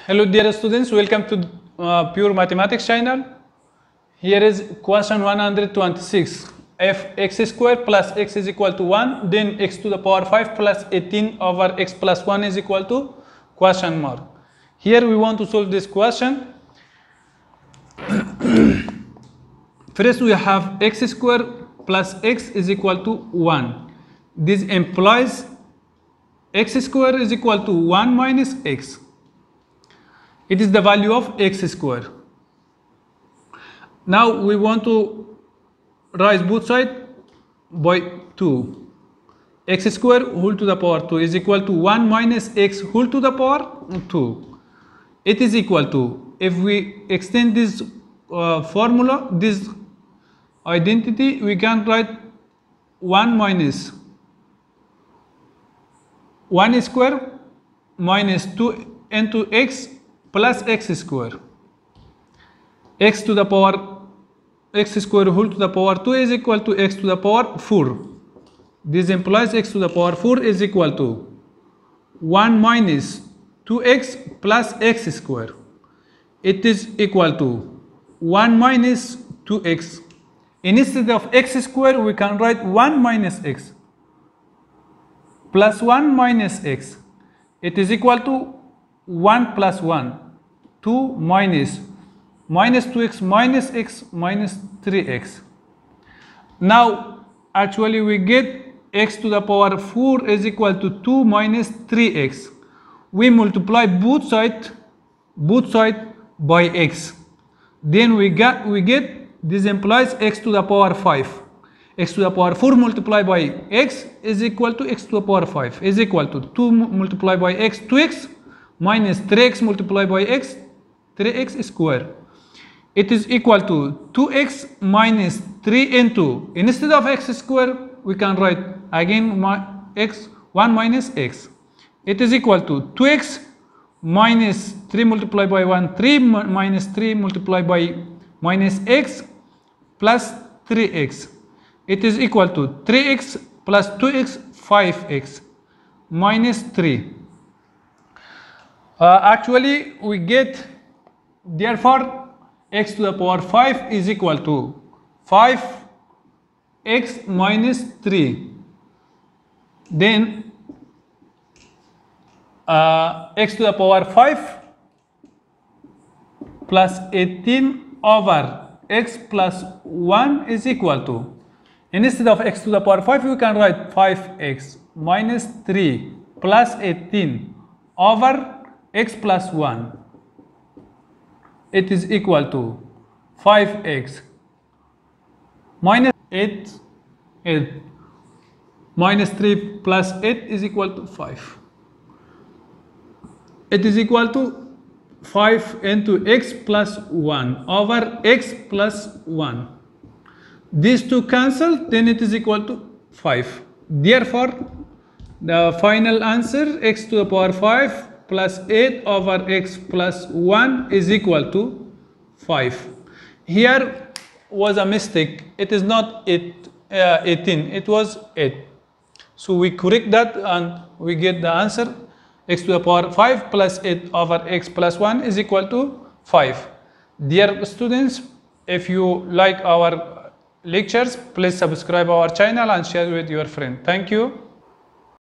Hello dear students, welcome to Pure Mathematics channel. Here is question 126. If x squared plus x is equal to 1, then x to the power 5 plus 18 over x plus 1 is equal to question mark. Here we want to solve this question. First we have x squared plus x is equal to 1. This implies x squared is equal to 1 minus x. It is the value of x squared. Now we want to raise both sides by 2. X squared whole to the power 2 is equal to 1 minus x whole to the power 2. It is equal to, if we extend this formula, this identity, we can write 1 minus 1 square minus 2 into x plus x square. X to the power x square whole to the power 2 is equal to x to the power 4. This implies x to the power 4 is equal to 1 minus 2x plus x square. It is equal to 1 minus 2x. Instead of x square, we can write 1 minus x plus 1 minus x. It is equal to 1 plus 1. 2 minus 2x minus x minus 3x. Now actually we get x to the power 4 is equal to 2 minus 3x. We multiply both sides by x. Then we get this implies x to the power 5. X to the power 4 multiplied by x is equal to x to the power 5 is equal to 2 multiplied by x 2x minus 3x multiplied by x 3x square. It is equal to 2x minus 3 into, instead of x square we can write again x 1 minus x. It is equal to 2x minus 3 multiplied by 1 3 minus 3 multiplied by minus x plus 3x. It is equal to 3x plus 2x 5x minus 3. Actually we get, therefore x to the power 5 is equal to 5x minus 3. Then x to the power 5 plus 18 over x plus 1 is equal to, instead of x to the power 5 we can write 5x minus 3 plus 18 over x plus 1. It is equal to 5x minus 8 minus 3 plus 8 is equal to 5. It is equal to 5 into x plus 1 over x plus 1. These two cancel, then it is equal to 5. Therefore, the final answer x to the power 5 plus 8 over x plus 1 is equal to 5. Here was a mistake. It is not 18, it was 8. So we correct that and we get the answer x to the power 5 plus 8 over x plus 1 is equal to 5. Dear students, if you like our lectures, please subscribe our channel and share with your friend. Thank you.